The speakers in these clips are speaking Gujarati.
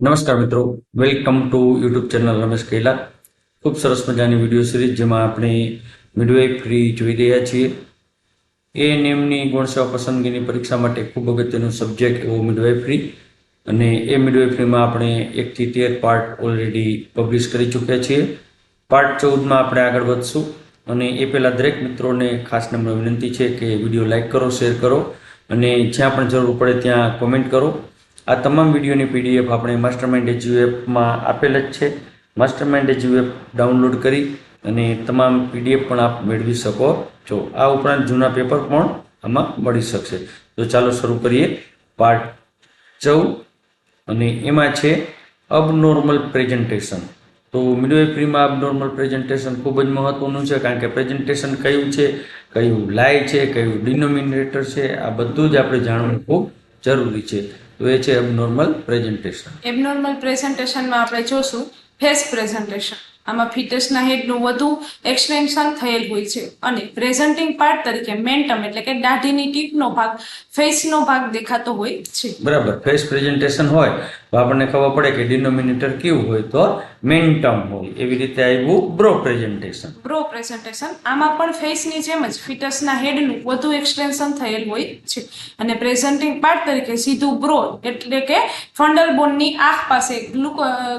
નમસ્કાર મિત્રો, welcome to YouTube channel Ramesh Kaila. ખૂબ સરસ મજાની વિડીયો સિરીઝ જેમાં આપણે મિડવાઇફરી જોઈ રહ્યા છીએ. એએનએમની ગુણસેવા પસંદગીની પરીક્ષા માટે ખૂબ અગત્યનો સબ્જેક્ટ એવો મિડવાઇફરી, અને એ મિડવાઇફરીમાં આપણે 1 થી 13 પાર્ટ ઓલરેડી પબ્લિશ કરી ચૂક્યા છીએ. પાર્ટ 14માં આપણે આગળ વધશું, અને એ પહેલાં દરેક મિત્રોને ખાસ નમ્ર વિનંતી છે કે વિડીયો લાઇક કરો, શેર કરો, અને જ્યાં પણ જરૂર પડે ત્યાં કોમેન્ટ કરો. આ તમામ વિડીયોની પીડીએફ આપણે માસ્ટરમાઇન્ડ એજ્યુ એપમાં આપેલ જ છે. માસ્ટરમાઇન્ડ એજ્યુ એપ ડાઉનલોડ કરી અને તમામ પીડીએફ પણ આપ મેળવી શકો છો. આ ઉપરાંત જૂના પેપર પણ આમાં મળી શકશે. તો ચાલો શરૂ કરીએ પાર્ટ 14, અને એમાં છે અબનોર્મલ પ્રેઝન્ટેશન. તો મિડવાઇફરીમાં અબનોર્મલ પ્રેઝન્ટેશન ખૂબ જ મહત્વનું છે, કારણ કે પ્રેઝન્ટેશન કયું છે, કયું લાય છે, કયું ડિનોમિનેટર છે, આ બધું જ આપણે જાણવું ખૂબ જરૂરી છે. તો એ છે એબનોર્મલ પ્રેઝન્ટેશન. એબનોર્મલ પ્રેઝન્ટેશનમાં આપણે જોશું ફેસ પ્રેઝન્ટેશન. આમાં ફીટસના હેડનું વધુ એક્સટેન્શન થયેલ હોય છે, અને પ્રેઝન્ટિંગ પાર્ટ તરીકે મેન્ટમ એટલે કે દાઢીની ટીપનો ભાગ, ફેસનો ભાગ દેખાતો હોય છે. બરાબર. ફેસ પ્રેઝન્ટેશન હોય તો આપણને ખબર પડે કે ડિનોમિનેટર કેવું હોય તો મેન્ટમ હોય. એવી રીતે આવ્યું બ્રો પ્રેઝન્ટેશન. બ્રો પ્રેઝન્ટેશન આમાં પણ ફેસની જેમ જ ફીટસના હેડનું વધુ એક્સટેન્શન થયેલ હોય છે, અને પ્રેઝન્ટિંગ પાર્ટ તરીકે સીધું બ્રો એટલે કે ફંડલ બોનની આંખ પાસે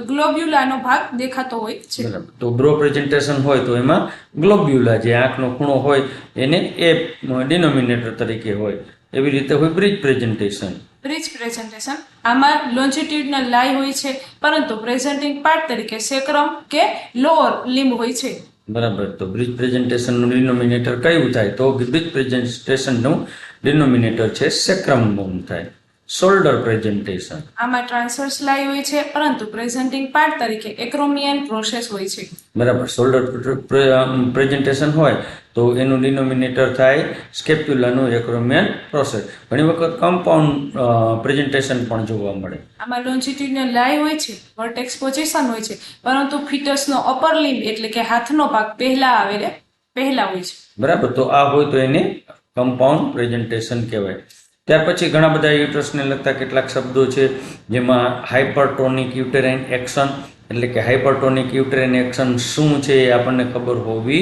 ગ્લોબ્યુલાનો ભાગ દેખાતો હોય છે. તો બ્રો પ્રેઝન્ટેશન હોય તો એમાં ગ્લોબ્યુલા, જે આંખનો ખૂણો હોય, એને એ ડિનોમિનેટર તરીકે હોય. એવી રીતે હોય બ્રિજ પ્રેઝન્ટેશન. બ્રિજ પ્રેઝન્ટેશન આમાં લોન્જિટ્યુડનલ લાય હોય છે, પરંતુ પ્રેઝન્ટિંગ પાર્ટ તરીકે સેક્રમ કે લોઅર લિમ્બ હોય છે. બરાબર. તો બ્રિજ પ્રેઝન્ટેશનનું ડિનોમિનેટર કયું થાય? તો બ્રિજ પ્રેઝન્ટેશનનું ડિનોમિનેટર છે સેક્રમ બોન થાય. શોલ્ડર પ્રેઝન્ટેશન આમાં ટ્રાન્સવર્સ લાય હોય છે, પરંતુ પ્રેઝન્ટિંગ પાર્ટ તરીકે એક્રોમિયન પ્રોસેસ હોય છે. બરાબર. શોલ્ડર પ્રેઝન્ટેશન હોય તો એનું ડિનોમિનેટર થાય સ્કેપ્યુલાનું એક્રોમિયન પ્રોસેસ. ઘણી વખત કમ્પાઉન્ડ પ્રેઝન્ટેશન પણ જોવા મળે. આમાં લોન્જિટ્યુડનલ લાય હોય છે, વર્ટેક્સ પોઝિશન હોય છે, પરંતુ ફીટસનો અપર લિમ્બ એટલે કે હાથનો ભાગ પહેલા હોય છે. બરાબર. તો આ હોય તો એને કમ્પાઉન્ડ પ્રેઝન્ટેશન કહેવાય. ત્યાર પછી ઘણા બધા યુટરસને લગતા કેટલાક શબ્દો છે, જેમાં હાઇપરટોનિક યુટેરાઇન એક્શન એટલે કે હાઇપરટોનિક યુટેરાઇન એક્શન શું છે એ આપણને ખબર હોવી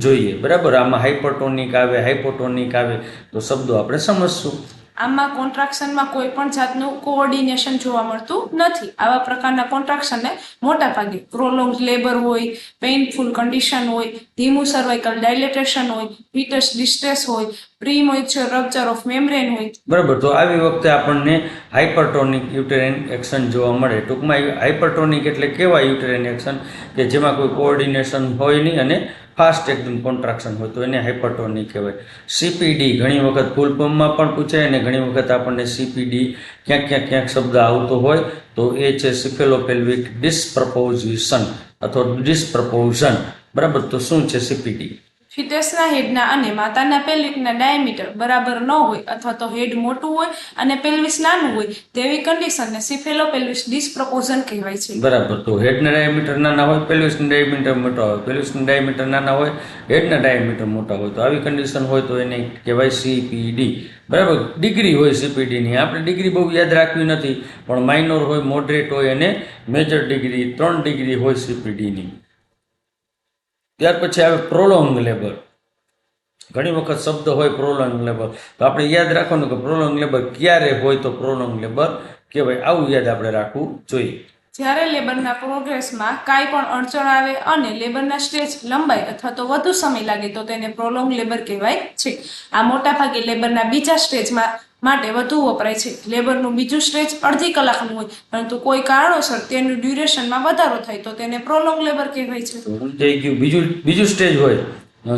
જોઈએ. બરાબર. આમાં હાઇપરટોનિક આવે, હાઇપોટોનિક આવે, તો શબ્દો આપણે સમજશું. આમાં કોન્ટ્રાક્શનમાં કોઈ પણ જાતનું કોઓર્ડિનેશન જોવા મળતું નથી. આવા પ્રકારના કોન્ટ્રાક્શનને મોટા ભાગે પ્રોલોંગ લેબર હોય, પેઇનફુલ કન્ડિશન હોય, ધીમું સર્વાઇકલ ડાયલેટેશન હોય, ફીટસ ડિસ્ટ્રેસ હોય, પ્રીમોચ્યોર રપ્ચર ઓફ મેમ્બ્રેન હોય. બરાબર. તો આવી વખતે આપણને હાઇપરટોનિક યુટેરાઇન એક્શન જોવા મળે. ટૂંકમાં હાઇપરટોનિક એટલે કેવા યુટેરાઇન એક્શન કે જેમાં કોઈ કોઓર્ડિનેશન હોય નહીં અને ફાસ્ટ એકદમ કોન્ટ્રાક્શન હોય, તો એને હાઇપરટોનિક કહેવાય. સીપીડી ઘણી વખત ફૂલ ફોર્મમાં પણ પૂછાય, અને ઘણી વખત આપણને સીપીડી ક્યાંક શબ્દ આવતો હોય, તો એ છે સિફેલોપેલ્વિક ડિસ્પ્રપોઝિશન અથવા ડિસ્પ્રપોઝન. બરાબર. તો શું છે સીપીડી? ફીટસના હેડના અને માતાના પેલ્વિકના ડાયામીટર બરાબર ન હોય, અથવા તો હેડ મોટું હોય અને પેલ્વિસ નાનું હોય, તેવી કન્ડિશનને સિફેલોપેલ્વિસ ડિસ્પ્રપોઝન કહેવાય છે. બરાબર. તો હેડના ડાયામીટર નાના હોય, પેલ્વિસના ડાયામીટર મોટા હોય, પેલ્વિસના ડાયામીટર નાના હોય, હેડના ડાયામીટર મોટા હોય, તો આવી કન્ડિશન હોય તો એને કહેવાય સીપીડી. બરાબર. ડિગ્રી હોય સીપીડીની. આપણે ડિગ્રી બહુ યાદ રાખવી નથી, પણ માઇનોર હોય, મોડરેટ હોય અને મેજર ડિગ્રી 3 ડિગ્રી હોય સીપીડીની. ત્યાર પછી આવે પ્રોલોંગ લેબર. ઘણી વખત શબ્દ હોય પ્રોલોંગ લેબર, તો આપણે યાદ રાખવાનું કે પ્રોલોંગ લેબર ક્યારે હોય તો પ્રોલોંગ લેબર કહેવાય. આવું યાદ આપણે રાખવું જોઈએ. જ્યારે લેબરના પ્રોગ્રેસમાં કાંઈ પણ અડચણ આવે અને લેબરના સ્ટેજ લંબાઈ અથવા તો વધુ સમય લાગે, તો તેને પ્રોલોંગ લેબર કહેવાય છે. આ મોટાભાગે લેબરના બીજા સ્ટેજમાં માટે વધુ વપરાય છે. લેબરનું બીજું સ્ટેજ અડધી કલાકનું હોય, પરંતુ કોઈ કારણોસર તેનું ડ્યુરેશનમાં વધારો થાય, તો તેને પ્રોલોંગ લેબર કહેવાય છે. થઈ ગયું. બીજું સ્ટેજ હોય,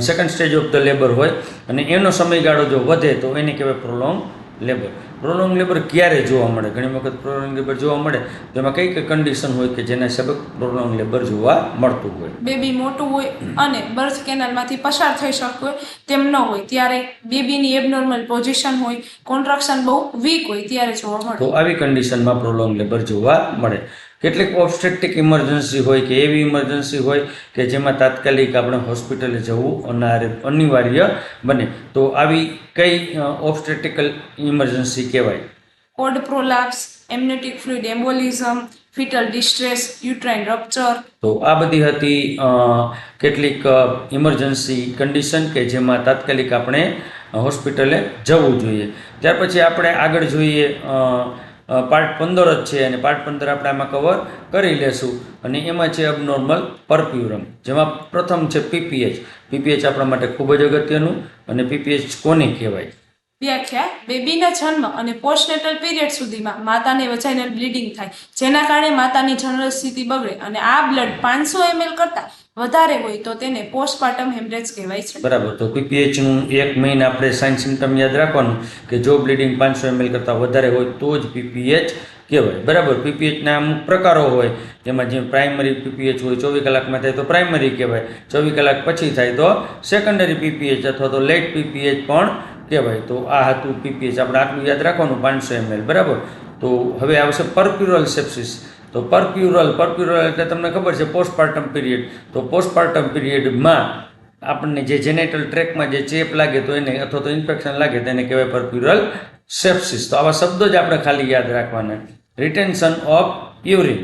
second stage of the labour હોય, અને એનો સમયગાળો જો વધે તો એને કહેવાય પ્રોલોંગ લેબર. પ્રોલોંગ લેબર ક્યારે જોવા મળે? ઘણી વખત પ્રોલોંગ લેબર જોવા મળે તો એમાં કઈ કન્ડિશન હોય કે જેના હિસાબે પ્રોલોંગ લેબર જોવા મળતું હોય? બેબી મોટું હોય અને બર્થ કેનાલમાંથી પસાર થઈ શકતું હોય તેમ ન હોય, ત્યારે બેબીની એબનોર્મલ પોઝિશન હોય, કોન્ટ્રાક્શન બહુ વીક હોય, ત્યારે જોવા મળે. તો આવી કન્ડિશનમાં પ્રોલોંગ લેબર જોવા મળે. કેટલીક ઓબ્સ્ટેટ્રિક ઇમરજન્સી હોય કે એવી ઇમરજન્સી હોય કે જેમાં તાત્કાલિક આપણે હોસ્પિટલે જવું અનિવાર્ય બને, તો આવી કઈ ઓબ્સ્ટેટ્રિકલ ઇમરજન્સી કહેવાય? Cord prolapse, amniotic fluid embolism, fetal distress, uterine rupture. તો આ બધી હતી કેટલીક ઇમરજન્સી કન્ડિશન કે જેમાં તાત્કાલિક આપણે હોસ્પિટલે જવું જોઈએ. ત્યાર પછી આપણે આગળ જોઈએ પાર્ટ 15 જ છે અને પાર્ટ 15 આપણે આમાં કવર કરી લેશું અને એમાં છે અબનોર્મલ પરપ્યુરમ, જેમાં પ્રથમ છે પીપીએચ. પીપીએચ આપણા માટે ખૂબ જ અગત્યનું. અને પીપીએચ કોને કહેવાય? વ્યાખ્યા: બેબીના જન્મ અને પોસ્ટનેટલ પીરિયડ સુધીમાં માતાને વજાઇનલ બ્લીડિંગ થાય, જેના કારણે માતાની જનરલ સ્થિતિ બગડે અને આ બ્લડ 500 ml કરતાં વધારે હોય તો તેને પોસ્ટપાર્ટમ હેમરેજ કહેવાય છે. બરાબર. તો પીપીએચ નું એક મેઇન આપણે સાઇન સિમ્ટમ યાદ રાખવાનું કે જો બ્લીડિંગ 500 ml કરતાં વધારે હોય તો જ પીપીએચ કહેવાય. બરાબર. પીપીએચના અમુક પ્રકારો હોય, જેમાં જે પ્રાઇમરી પીપીએચ હોય 24 કલાકમાં થાય તો પ્રાઇમરી કહેવાય, 24 કલાક પછી થાય તો સેકન્ડરી પીપીએચ અથવા તો લેટ પીપીએચ પણ કહેવાય. તો આ હતું પીપીએચ. આપણે આટલું યાદ રાખવાનું 500 ml. બરાબર. તો હવે આવશે પરપ્યુરલ સેપ્સિસ. તો પરપ્યુરલ એટલે તમને ખબર છે પોસ્ટપાર્ટમ પીરિયડ. તો પોસ્ટપાર્ટમ પીરિયડમાં આપણને જે જેનેટલ ટ્રેકમાં જે ચેપ લાગે તો એને અથવા તો ઇન્ફેક્શન લાગે તેને કહેવાય પરપ્યુરલ સેપ્સિસ. તો આવા શબ્દો જ આપણે ખાલી યાદ રાખવાના. Retention of urine.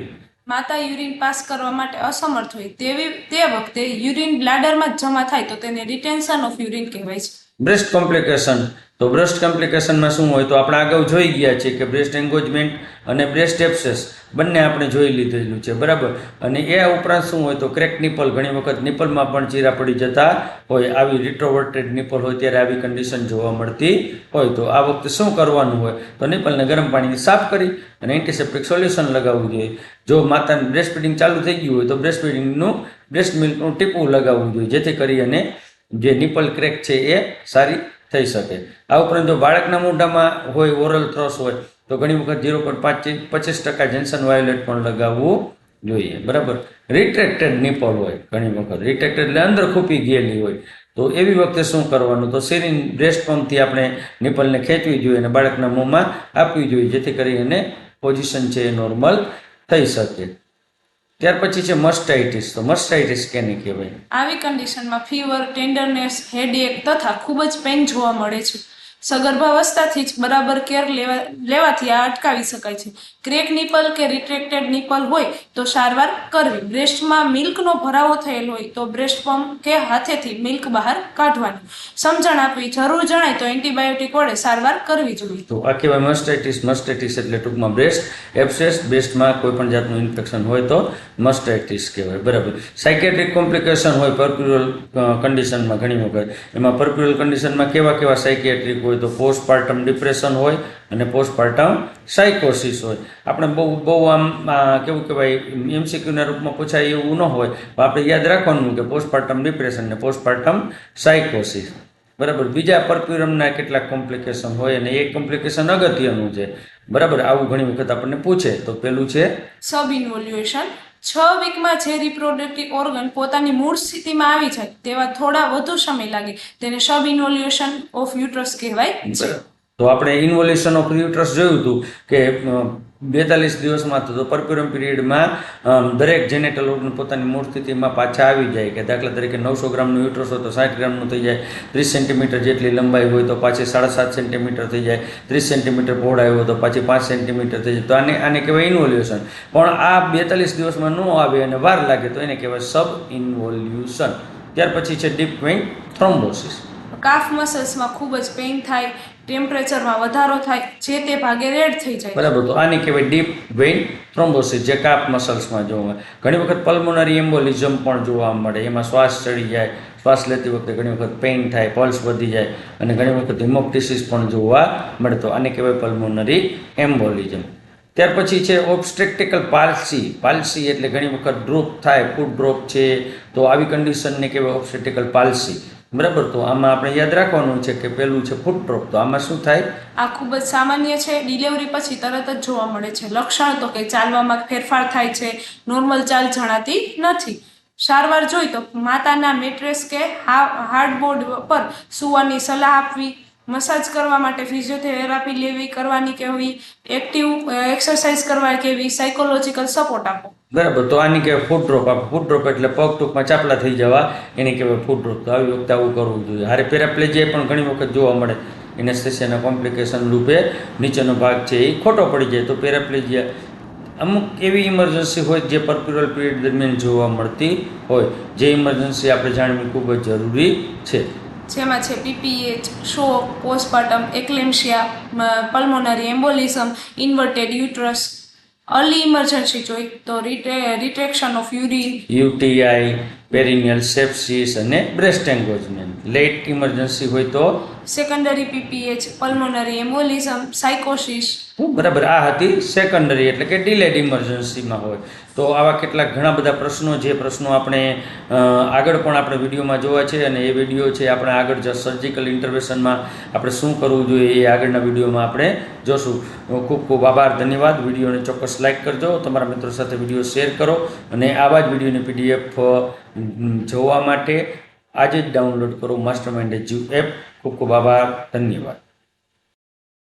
માતા યુરિન પાસ કરવા માટે અસમર્થ હોય તે વખતે યુરિન બ્લાડરમાં જ જમા થાય તો તેને રિટેન્શન ઓફ યુરિન કહેવાય છે. Breast complication. તો બ્રેસ્ટ કોમ્પ્લિકેશનમાં શું હોય? તો આપણે અગાઉ જોઈ ગયા છે કે બ્રેસ્ટ એન્ગોજમેન્ટ અને બ્રેસ્ટ એબ્સેસ બંને આપણે જોઈ લીધેલું છે. બરાબર. અને એ ઉપરાંત શું હોય તો ક્રેક નિપલ. ઘણી વખત નિપલમાં પણ ચીરા પડી જતા હોય. આવી રિટ્રોવર્ટેડ નિપલ હોય ત્યારે આવી કન્ડિશન જોવા મળતી હોય. તો આ વખતે શું કરવાનું હોય તો નિપલને ગરમ પાણીથી સાફ કરી અને એન્ટીસેપ્ટિક સોલ્યુશન લગાવવું જોઈએ. જો માતાને બ્રેસ્ટ ફીડિંગ ચાલુ થઈ ગયું હોય તો બ્રેસ્ટ ફીડિંગનું બ્રેસ્ટ મિલ્કનું ટીપું લગાવવું જોઈએ, જેથી કરી અને જે નિપલ ક્રેક છે એ સારી થઈ શકે. આ ઉપરાંત જો બાળકના મોઢામાં હોય ઓરલ થ્રસ હોય તો ઘણી વખત 0.25% જેન્સન વાયોલેટ પણ લગાવવું જોઈએ. બરાબર. રિટ્રેક્ટેડ નિપલ હોય, ઘણી વખત રિટ્રેક્ટેડ એટલે અંદર ખૂપી ગયેલી હોય તો એવી વખતે શું કરવાનું? તો સિરિન બ્રેસ્ટ પંપથી આપણે નિપલને ખેંચવી જોઈએ અને બાળકના મોંમાં આપવી જોઈએ, જેથી કરીને પોઝિશન છે એ નોર્મલ થઈ શકે. ત્યાર પછી છે મસ્ટાઇટિસ. તો મસ્ટાઇટિસ કેને કહેવાય? આવી કન્ડિશનમાં ફીવર, ટેન્ડરનેસ, હેડએક તથા ખૂબ જ પેઇન જોવા મળે છે. સગર્ભાવસ્થાથી જ બરાબર કેર લેવાથી આ અટકાવી શકાય છે. ક્રેક નિપલ કે રિટ્રેક્ટેડ નિપલ હોય તો સારવાર કરવી. બ્રેસ્ટમાં મિલ્કનો ભરાવો થયેલ હોય તો બ્રેસ્ટ પંપ કે હાથેથી મિલ્ક બહાર કાઢવાની. સમજણ આપવી. જરૂર જણાય તો એન્ટીબાયોટિક વડે સારવાર કરવી જોઈએ. તો આ કહેવાય મસ્ટાઇટિસ. મસ્ટાઇટિસ એટલે ટૂંકમાં બ્રેસ્ટ એબ્સેસ. બ્રેસ્ટમાં કોઈ પણ જાતનું ઇન્ફેક્શન હોય તો મસ્ટાઇટિસ કહેવાય. બરાબર. સાયકેટ્રિક કોમ્પ્લિકેશન હોય પરપ્યુરલ કન્ડિશનમાં ઘણી વખત. એમાં પરપ્યુરલ કન્ડિશનમાં કેવા સાયકેટ્રિક હોય તો પોસ્ટપાર્ટમ ડિપ્રેશન હોય અને પોસ્ટપાર્ટમ સાયકોસિસ હોય. આપણે બહુ આમ કેવું કહેવાય એમસીક્યુના રૂપમાં પૂછાય એવું ન હોય, તો આપણે યાદ રાખવાનું કે પોસ્ટપાર્ટમ ડિપ્રેશન ને પોસ્ટપાર્ટમ સાયકોસિસ. બરાબર. બીજા પરપ્યુરમના કેટલાક કોમ્પ્લિકેશન હોય અને એક કોમ્પ્લિકેશન અગત્યનું છે. બરાબર. આવું ઘણી વખત આપણને પૂછે. તો પેલું છે સબ ઇન્વોલ્યુશન. 6 વીકમાં જે રિપ્રોડક્ટિવ ઓર્ગન પોતાની મૂળ સ્થિતિમાં આવી જાય તેવા થોડા વધુ સમય લાગે તેને સબ ઇન્વોલ્યુશન ઓફ યુટ્રસ કહેવાય છે. તો આપણે ઇન્વોલ્યુશન ઓફ યુટ્રસ જોયું હતું કે 42 દિવસમાં તો પરપ્યુરમ પીરિયડમાં દરેક જેનેટલ ઓર્ગન પોતાની મૂળ સ્થિતિમાં પાછા આવી જાય. કે દાખલા તરીકે 900 ગ્રામનું યુટ્રસ હોય તો 60 ગ્રામનું થઈ જાય, 30 સેન્ટીમીટર જેટલી લંબાઈ હોય તો પાછી 7.5 સેન્ટીમીટર થઈ જાય, 30 સેન્ટીમીટર પહોળાઈ હોય તો પાછી 5 સેન્ટીમીટર થઈ જાય. તો આને કહેવાય ઇન્વોલ્યુશન. પણ આ 42 દિવસમાં ન આવે અને વાર લાગે તો એને કહેવાય સબ ઇન્વોલ્યુશન. ત્યાર પછી છે ડીપ વેઇન થ્રોમ્બોસિસ. કાફ મસલ્સમાં ખૂબ જ પેઇન થાય, ટેમ્પરેચરમાં વધારો થાય, જે તે ભાગે રેડ થઈ જાય. બરાબર. તો આને કહેવાય ડીપ વેઇન થ્રોમ્બોસિસ, જે કાફ મસલ્સમાં જોવા મળે. ઘણી વખત પલ્મોનરી એમ્બોલિઝમ પણ જોવા મળે. એમાં શ્વાસ ચડી જાય, શ્વાસ લેતી વખતે ઘણી વખત પેઇન થાય, પલ્સ વધી જાય અને ઘણી વખત હિમોપ્ટિસિસ પણ જોવા મળે. તો આને કહેવાય પલ્મોનરી એમ્બોલિઝમ. ત્યાર પછી છે ઓબ્સ્ટ્રક્ટિકલ પાલ્સી. પાલ્સી એટલે ઘણી વખત ડ્રોપ થાય, ફૂડ ડ્રોપ છે, તો આવી કન્ડિશનને કહેવાય ઓબ્સ્ટ્રક્ટિકલ પાલ્સી. બરાબર. તો આમાં આપણે યાદ રાખવાનું છે કે પેલું છે ફૂટ ડ્રોપ. તો આમાં શું થાય? આ ખૂબ જ સામાન્ય છે. ડિલિવરી પછી તરત જ જોવા મળે છે. લક્ષણ તો કે ચાલવામાં ફેરફાર થાય છે, નોર્મલ ચાલ જણાતી નથી. સારવાર જોઈ તો માતાના મેટ્રેસ કે હાર્ડબોર્ડ પર સૂવાની સલાહ આપવી, મસાજ કરવા માટે ફિઝિયોથેરાપી લેવી કરવાની કહેવી, એક્ટિવ એક્સરસાઇઝ કરવા કહેવી, સાયકોલોજીકલ સપોર્ટ આપો. બરાબર. તો આની કહેવાય ફૂટ ડ્રોપ. ફૂટ ડ્રોપ એટલે પગ ટૂંકમાં ચાપલા થઈ જવા, એને કહેવાય ફૂટ ડ્રોપ. તો આવી વખતે આવું કરવું જોઈએ. હારે પેરાપ્લેજિયા પણ ઘણી વખત જોવા મળે, એનેસ્થેસિયાના કોમ્પ્લિકેશન રૂપે નીચેનો ભાગ છે એ ખોટો પડી જાય તો પેરાપ્લેજિયા અમુક એવી ઇમરજન્સી હોય જે પર્પ્યુરલ પીરિયડ દરમિયાન જોવા મળતી હોય, જે ઇમરજન્સી આપણે જાણવી ખૂબ જ જરૂરી છે. જેમાં છે PPH, shock, postpartum eclampsia, pulmonary embolism, inverted uterus. Early emergency જોઈ તો retraction of urine, UTI, perineal sepsis અને બ્રેસ્ટ એન્ગોજમેન્ટ. લેટ ઇમરજન્સી હોય તો સેકન્ડરી પીપીએચ, પલ્મોનરી એમ્બોલિઝમ, સાયકોસિસ. બરાબર, આ હતી સેકન્ડરી એટલે કે ડિલેડ ઇમરજન્સીમાં હોય. તો આવા કેટલાક ઘણા બધા પ્રશ્નો, જે પ્રશ્નો આપણે આગળ પણ આપણે વિડીયોમાં જોવા છે, અને એ વિડીયો છે આપણે આગળ સર્જિકલ ઇન્ટરવેન્શનમાં આપણે શું કરવું જોઈએ એ આગળના વિડીયોમાં આપણે જોશું. ખૂબ ખૂબ આભાર, ધન્યવાદ. વિડીયોને ચોક્કસ લાઇક કરજો, તમારા મિત્રો સાથે વિડીયો શેર કરો, અને આવા જ વિડીયોની પીડીએફ જોવા માટે આજે જ ડાઉનલોડ કરો માસ્ટરમાઇન્ડ એજ્યુ એપ. ખૂબ ખૂબ આભાર, ધન્યવાદ.